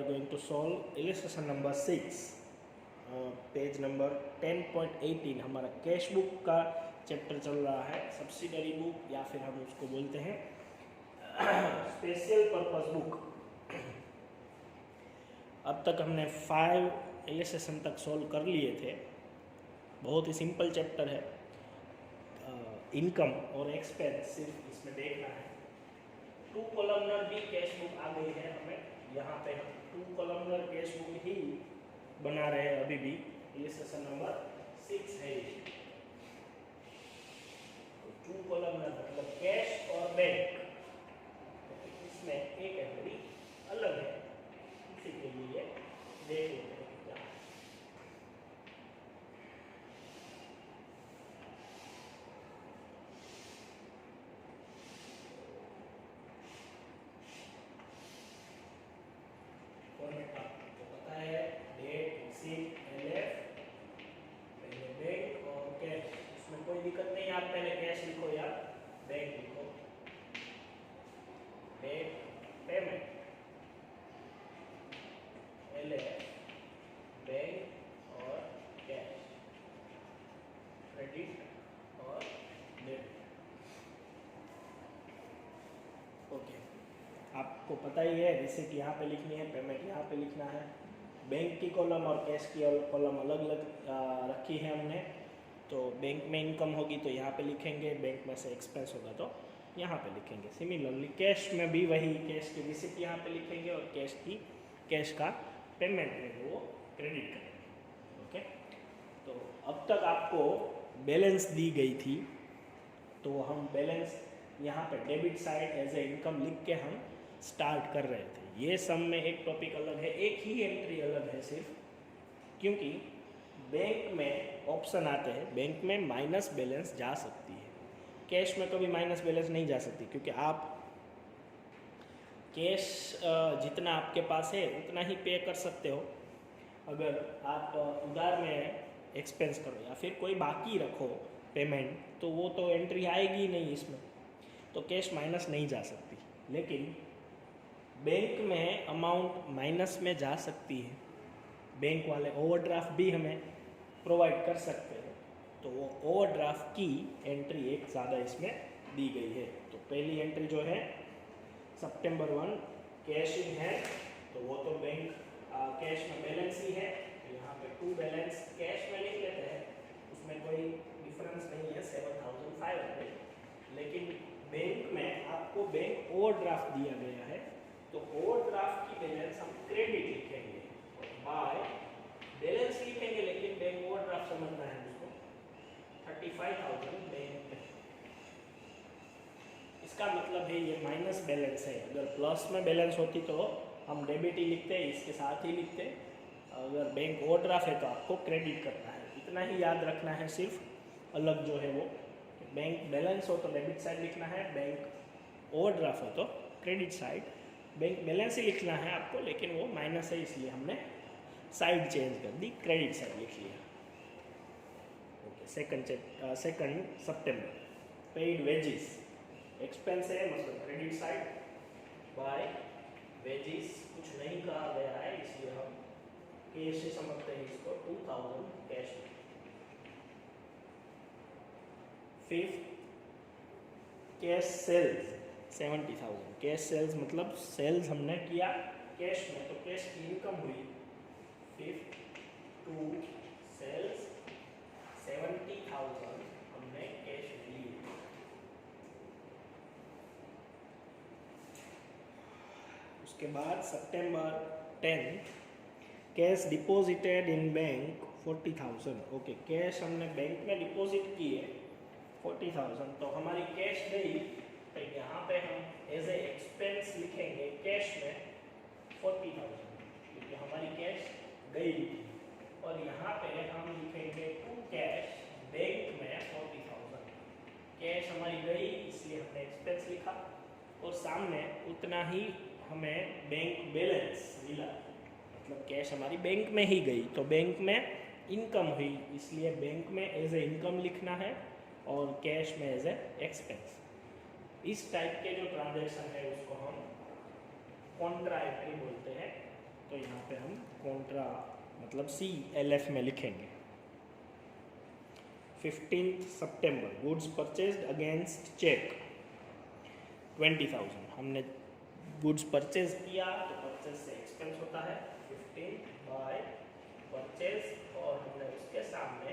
are going to solve illustration number 6, page number 10.18। हमारा cash book का chapter चल रहा है। सब्सिडरी बुक या फिर हम उसको बोलते हैं स्पेशल पर्पस बुक। अब तक हमने 5 इलस्ट्रेशन तक सॉल्व कर लिए थे। बहुत ही सिंपल चैप्टर है। इनकम और एक्सपेंस सिर्फ इसमें देखना है। 2 कॉलमनर भी कैश बुक आ गई है हमें। यहाँ पे हम 2 कॉलमनर कैश बुक ही बना रहे हैं अभी भी। इलस्ट्रेशन नंबर 6 है। 2 कॉलमनर मतलब कैश और बैंक। इसमें एक एंट्री अलग है, उसी के लिए देख लेते हैं क्या। फॉर्मेट आपको पता है, डेट, रिसीट, एलएफ, पहले बैंक और कैश। इसमें कोई दिक्कत नहीं, आप पहले कैश लिखो या बैंक लिखो। डेट पेमेंट, एलएफ, बैंक और कैश, क्रेडिट और डेबिट। ओके, आपको पता ही है, रिसीट यहाँ पे लिखनी है, पेमेंट यहाँ पे लिखना है। बैंक की कॉलम और कैश की कॉलम अलग अलग रखी है हमने। तो बैंक में इनकम होगी तो यहाँ पे लिखेंगे, बैंक में से एक्सपेंस होगा तो यहाँ पे लिखेंगे। सिमिलरली कैश में भी वही, कैश की रिसीट यहाँ पे लिखेंगे और कैश का पेमेंट में वो क्रेडिट करेंगे। ओके, तो अब तक आपको बैलेंस दी गई थी, तो हम बैलेंस यहाँ पे debit side as a income लिख के हम स्टार्ट कर रहे थे। ये सम में एक टॉपिक अलग है, एक ही एंट्री अलग है सिर्फ, क्योंकि बैंक में ऑप्शन आते हैं, बैंक में माइनस बैलेंस जा सकती है, कैश में कभी माइनस बैलेंस नहीं जा सकती, क्योंकि आप कैश जितना आपके पास है उतना ही पे कर सकते हो। अगर आप उधार में एक्सपेंस करो या फिर कोई बाकी रखो पेमेंट, तो वो तो एंट्री आएगी नहीं इसमें, तो कैश माइनस नहीं जा सकती। लेकिन बैंक में अमाउंट माइनस में जा सकती है। बैंक वाले ओवरड्राफ्ट भी हमें प्रोवाइड कर सकते हैं, तो वो ओवरड्राफ्ट की एंट्री एक ज़्यादा इसमें दी गई है। तो पहली एंट्री जो है सितंबर 1 कैश इन है, तो वो तो बैंक कैश में बैलेंस ही है, तो यहाँ पे 2 बैलेंस कैश में लिख लेते हैं, उसमें कोई डिफरेंस नहीं है, 7,500। लेकिन बैंक में आपको बैंक ओवरड्राफ्ट दिया गया है, तो ओवरड्राफ्ट की बैलेंस हम क्रेडिट लिखेंगे, बाय बैलेंस लिखेंगे, लेकिन बैंक ओवरड्राफ्ट समझना है उसको। 35,000 बैंक, इसका मतलब है ये माइनस बैलेंस है। अगर प्लस में बैलेंस होती तो हम डेबिट ही लिखते, इसके साथ ही लिखते। अगर बैंक ओवरड्राफ्ट है तो आपको क्रेडिट करना है, इतना ही याद रखना है सिर्फ। अलग जो है वो बैंक बैलेंस हो तो डेबिट साइड लिखना है, बैंक ओवरड्राफ्ट हो तो क्रेडिट साइड। बैंक बैलेंस ही लिखना है आपको, लेकिन वो माइनस है इसलिए हमने साइड चेंज कर दी, क्रेडिट साइड लिख लिया। ओके, सेकंड सितंबर पेड वेजेस, एक्सपेंस है मतलब क्रेडिट साइड, बाय वेजेस कुछ नहीं कहा गया है इसलिए हम कैश से समझते हैं इसको। 2000 cash. 5th cash sales 70,000। Cash sales मतलब सेल्स हमने किया कैश में, तो कैश की इनकम हुई। 5th 2 सेल्स 70,000 हमने कैश में ली। उसके बाद सितंबर 10 cash deposited in bank 40,000। Okay, cash हमने बैंक में डिपॉजिट की है 40,000, तो हमारी कैश गई, तो यहाँ पे हम एज ए एक्सपेंस लिखेंगे कैश में 40,000, क्योंकि हमारी कैश गई थी। और यहाँ पे हम लिखेंगे टू कैश बैंक में 40,000। कैश हमारी गई इसलिए हमने एक्सपेंस लिखा, और सामने उतना ही हमें बैंक बैलेंस मिला, मतलब कैश हमारी बैंक में ही गई, तो बैंक में इनकम हुई, इसलिए बैंक में एज ए इनकम लिखना है और कैश में एज ए एक्सपेंस। इस टाइप के जो ट्रांजैक्शन है उसको हम कॉन्ट्रा एंट्री बोलते हैं। तो यहाँ पे हम कॉन्ट्रा मतलब CLF में लिखेंगे। 15 सितंबर गुड्स परचेज्ड अगेंस्ट चेक 20,000। हमने गुड्स परचेज किया तो परचेज से एक्सपेंस होता है 15 बाय परचेज और हमने उसके सामने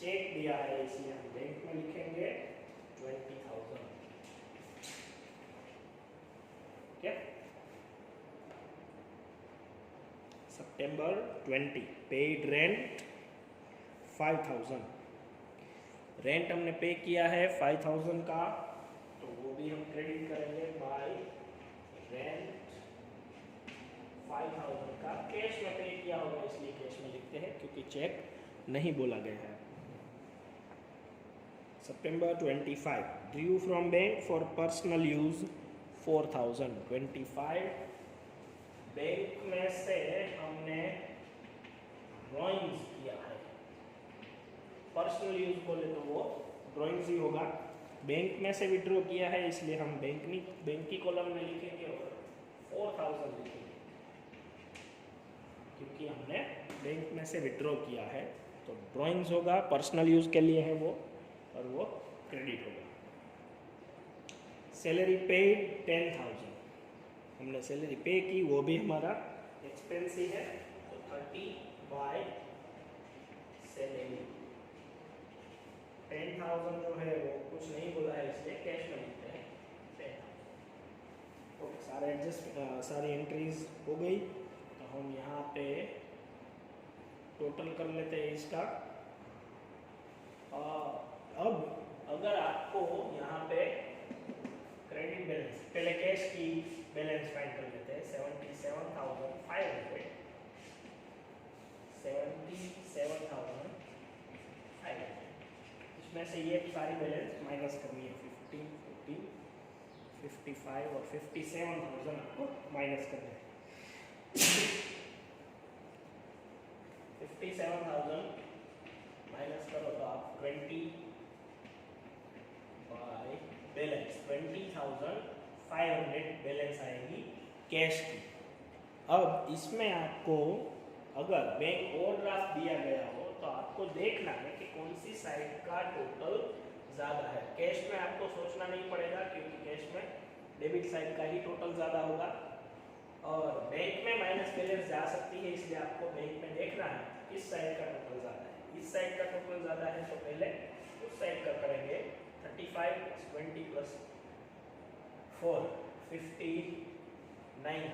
चेक दिया है इसलिए हम बैंक में लिखेंगे 20,000। क्या सितंबर 20 पेड रेंट 5,000। रेंट हमने पे किया है 5,000 का तो वो भी हम क्रेडिट करेंगे बाय रेंट 5,000 का। कैश में पे किया होगा इसलिए कैश में लिखते हैं क्योंकि चेक नहीं बोला गया है। सितंबर 25 due from bank for personal use 4,000। 25 bank में से हमने ड्राइंग्स किया है। पर्सनल यूज बोले तो वो ड्राइंग्स ही होगा। बैंक में से विड्रॉ किया है इसलिए हम बैंक की कॉलम में लिखेंगे और 4,000 लिखेंगे क्योंकि हमने बैंक में से विड्रॉ किया है। तो ड्राइंग्स होगा, पर्सनल यूज के लिए है वो और वो क्रेडिट होगा। Salary paid 10,000। हमने सैलरी पे की वो भी हमारा एक्सपेंस ही है तो 30 बाय सैलरी। 10,000 जो है वो कुछ नहीं बोला है इसलिए कैश में लिखते हैं 10,000। ओके, सारी एंट्रीज हो गई तो हम यहाँ पे टोटल कर लेते हैं इसका। अब अगर आपको यहाँ पे क्रेडिट बैलेंस, पहले कैश की बैलेंस फाइंड कर लेते हैं 77,500। 77,500 इसमें से ये सारी बैलेंस माइनस करनी है 15, 14, 55 और 57,000 आपको माइनस करना है। 57,000 माइनस करो तो आप 20 बाय बैलेंस 20,500 बैलेंस आएगी कैश की। अब इसमें आपको अगर बैंक ओवरड्राफ्ट दिया गया हो तो आपको देखना है कि कौन सी साइड का टोटल ज़्यादा है। कैश में आपको सोचना नहीं पड़ेगा क्योंकि कैश में डेबिट साइड का ही टोटल ज़्यादा होगा और बैंक में माइनस बैलेंस जा सकती है इसलिए आपको बैंक में देखना है किस साइड का टोटल ज़्यादा है। इस साइड का टोटल ज़्यादा है तो पहले उस साइड का करेंगे। 35 + 20 + 4 59।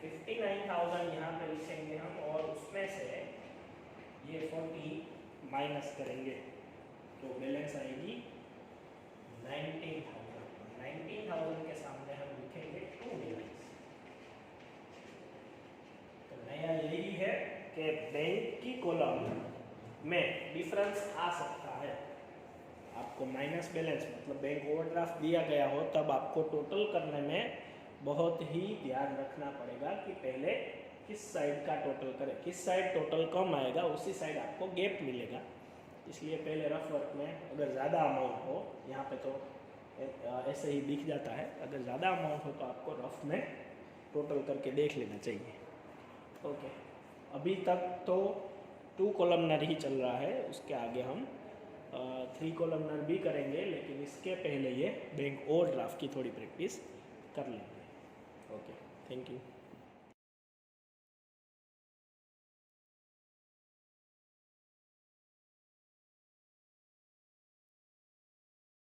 59,000 यहाँ पे लिखेंगे हम और उसमें से ये 40 माइनस करेंगे तो बैलेंस आएगी 19,000। 19,000 के सामने हम लिखेंगे 2 बैलेंस। तो नया यही है कि बैंक की कॉलम में डिफरेंस आ सकता है। आपको माइनस बैलेंस मतलब बैंक ओवरड्राफ्ट दिया गया हो तब आपको टोटल करने में बहुत ही ध्यान रखना पड़ेगा कि पहले किस साइड का टोटल करें। किस साइड टोटल कम आएगा उसी साइड आपको गैप मिलेगा। इसलिए पहले रफ वर्क में अगर ज़्यादा अमाउंट हो, यहाँ पे तो ऐसे ही दिख जाता है, अगर ज़्यादा अमाउंट हो तो आपको रफ में टोटल करके देख लेना चाहिए। ओके, अभी तक तो 2 कॉलमनर ही चल रहा है, उसके आगे हम 3 कॉलमनर भी करेंगे लेकिन इसके पहले ये बैंक ओवरड्राफ्ट की थोड़ी प्रैक्टिस कर लेंगे। Okay, thank you.